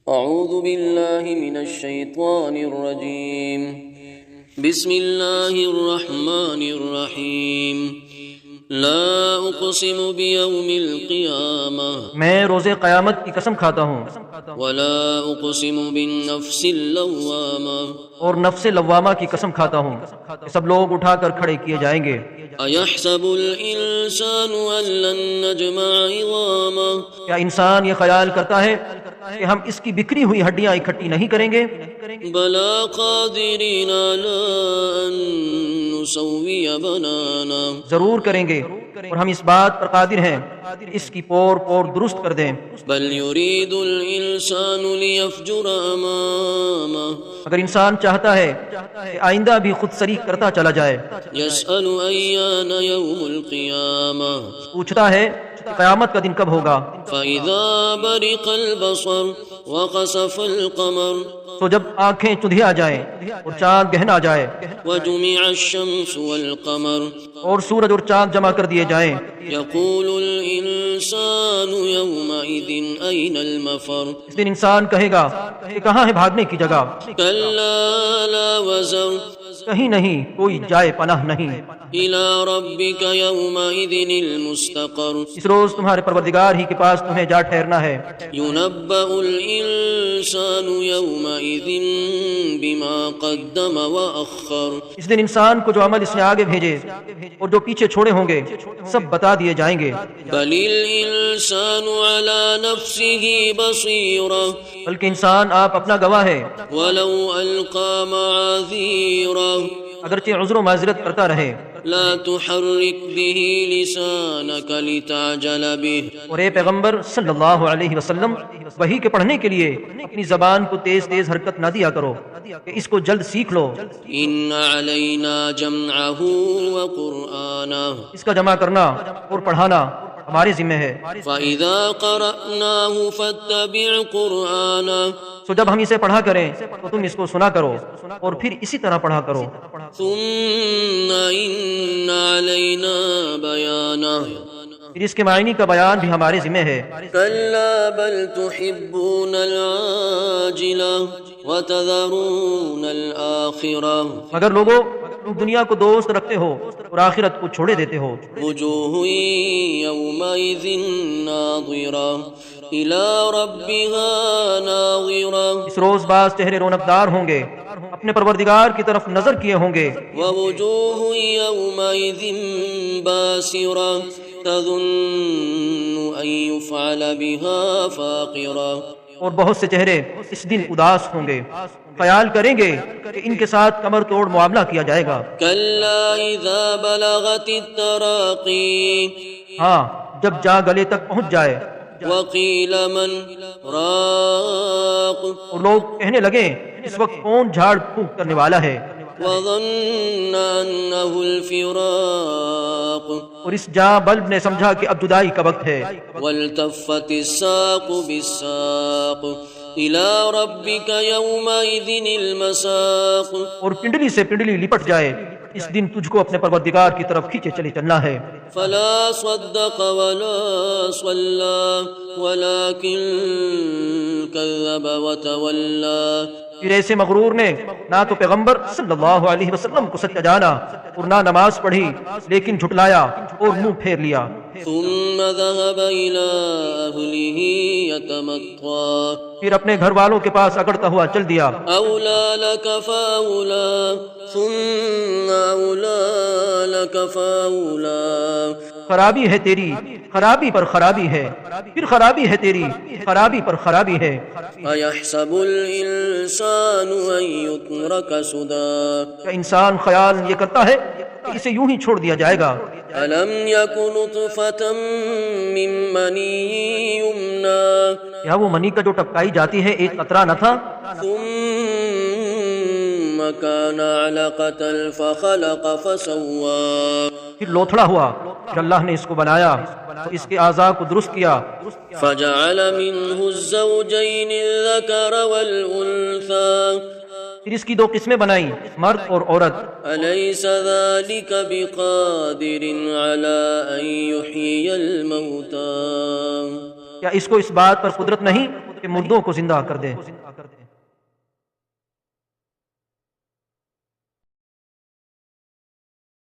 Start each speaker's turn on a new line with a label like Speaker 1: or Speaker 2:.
Speaker 1: اعوذ باللہ من الشیطان الرجیم بسم اللہ الرحمن الرحیم لا اقسم بیوم القیامہ
Speaker 2: میں روز قیامت کی قسم کھاتا ہوں،
Speaker 1: ولا اقسم بالنفس اللوامہ
Speaker 2: اور نفس لوامہ کی قسم کھاتا ہوں کہ سب لوگ اٹھا کر کھڑے کیے جائیں گے۔
Speaker 1: ایحسب الانسان ان لن نجمع عظامہ
Speaker 2: کیا انسان یہ خیال کرتا ہے کہ ہم اس کی بکھری ہوئی ہڈیاں اکٹھی نہیں کریں گے؟
Speaker 1: بلا قادرین علی ان نسوی بنانا
Speaker 2: ضرور کریں گے، اور ہم اس بات پر قادر ہیں اس کی پور پور درست کر دیں۔
Speaker 1: بل یرید الانسان لیفجر امامہ
Speaker 2: اگر انسان چاہتا ہے کہ آئندہ بھی خود سری کرتا چلا جائے،
Speaker 1: یسأل ایان یوم القیامہ
Speaker 2: پوچھتا ہے کہ قیامت کا دن کب ہوگا؟
Speaker 1: فَإِذَا بَرِقَ الْبَصَرُ وَخَسَفَ الْقَمَرُ
Speaker 2: تو جب آنکھیں چندھی آ جائیں اور چاند گہن آ جائے
Speaker 1: وَجُمِعَ الشَّمْسُ وَالْقَمَرُ
Speaker 2: اور سورج اور چاند جمع کر دیے جائیں،
Speaker 1: يَقُولُ الْإِنسَانُ يَوْمَئِذٍ أَيْنَ الْمَفَرُ
Speaker 2: اس دن انسان کہے گا کہ کہاں ہے بھاگنے کی جگہ؟
Speaker 1: كَلَّا لَا وَزَرُ
Speaker 2: کہیں نہیں، کوئی جائے پناہ نہیں۔
Speaker 1: إِلَى رَبِّكَ يَوْمَئِذٍ الْمُسْتَقَرُ
Speaker 2: اس روز تمہارے پروردگار ہی کے پاس تمہیں جا ٹھہرنا ہے۔
Speaker 1: يُنَبَّأُ الْإِنسَانُ يَوْمَئِذٍ بِمَا قَدَّمَ وَأَخَّرَ
Speaker 2: اس دن انسان کو جو عمل اس نے آگے بھیجے اور جو پیچھے چھوڑے ہوں گے سب بتا دیے جائیں گے۔
Speaker 1: بل الانسان على نفسه بصيرة
Speaker 2: بلکہ انسان آپ اپنا گواہ ہے،
Speaker 1: ولو القى معاذيرا
Speaker 2: اگرچہ عذر و معذرت کرتا رہے۔
Speaker 1: لا تحرك به لسانك لتعجل به
Speaker 2: اور اے پیغمبر صلی اللہ علیہ وسلم، وحی کے پڑھنے کے لیے اپنی زبان کو تیز تیز حرکت نہ دیا کرو کہ اس کو جلد سیکھ لو۔
Speaker 1: ان علينا جمعه وقرآنه
Speaker 2: اس کا جمع کرنا اور پڑھانا ہمارے ذمہ ہے۔
Speaker 1: فإذا قرأناه فاتبع قرآنه
Speaker 2: سو جب ہم اسے پڑھا کریں تو تم اس کو سنا کرو اور پھر اسی طرح پڑھا کرو۔
Speaker 1: ثم إن علينا بيانه
Speaker 2: پھر اس کے معنی کا بیان بھی ہمارے ذمہ ہے۔
Speaker 1: كلا بل تحبون العاجلة وتذرون الآخرة
Speaker 2: مگر لوگوں تم دنیا کو دوست رکھتے ہو اور آخرت کو چھوڑے دیتے ہو۔
Speaker 1: وجوه يومئذ ناظرة إلى ربها ناظرة
Speaker 2: اس روز بعض چہرے رونقدار ہوں گے، اپنے پروردگار کی طرف نظر کیے ہوں گے۔
Speaker 1: ووجوه يومئذ باسرة تظن أن يفعل بها فاقرة
Speaker 2: اور بہت سے چہرے اس دن اداس ہوں گے، خیال کریں گے کہ ان کے ساتھ کمر توڑ معاملہ کیا جائے گا۔
Speaker 1: كلا إذا بلغت التراقي
Speaker 2: ہاں جب جا گلے تک پہنچ جائے
Speaker 1: وقيل من راق
Speaker 2: اور لوگ کہنے لگے اس وقت کون جھاڑ پھونک کرنے والا ہے،
Speaker 1: وظن أنه الفراق
Speaker 2: اور اس جاں بلب نے سمجھا کہ اب جدائی کا وقت ہے۔
Speaker 1: والتفت الساق بالساق إلى ربك يومئذ المساق
Speaker 2: اور پنڈلی سے پنڈلی لپٹ جائے، اس دن تجھ کو اپنے پروردگار کی طرف کھینچے چلے چلنا ہے۔
Speaker 1: فلا صدق ولا صلى ولكن كذب وتولى
Speaker 2: پھر ایسے مغرور نے نہ تو پیغمبر صلی اللہ علیہ وسلم کو سچا جانا اور نہ نماز پڑھی، لیکن جھٹلایا اور منہ پھیر لیا۔
Speaker 1: ثم ذهب إلى أهله يتمطى
Speaker 2: پھر اپنے گھر والوں کے پاس اکڑتا ہوا چل دیا۔
Speaker 1: أولى لك فأولى ثم أولى لك فأولى
Speaker 2: خرابی ہے تیری، خرابی پر خرابی ہے، پھر خرابی ہے تیری، خرابی پر خرابی ہے۔
Speaker 1: أيحسب الإنسان أن يترك سدى
Speaker 2: کیا انسان خیال یہ کرتا ہے کہ اسے یوں ہی چھوڑ دیا جائے گا؟
Speaker 1: ألم يك نطفة من مني يمنى
Speaker 2: کیا وہ منی کا جو ٹپکائی جاتی ہے ایک قطرہ نہ تھا؟
Speaker 1: ثم كان علقة فخلق فسوى
Speaker 2: پھر لوتھڑا ہوا، پھر اللہ نے اس کو بنایا تو اس کے اعضاء کو درست کیا،
Speaker 1: فجعل منه الزوجين الذكر والأنثى
Speaker 2: پھر اس کی دو قسمیں بنائیں، مرد اور عورت۔
Speaker 1: أليس ذلك بقادر على أن يحيي الموتى
Speaker 2: کیا اس کو اس بات پر قدرت نہیں کہ مردوں کو زندہ کر دے؟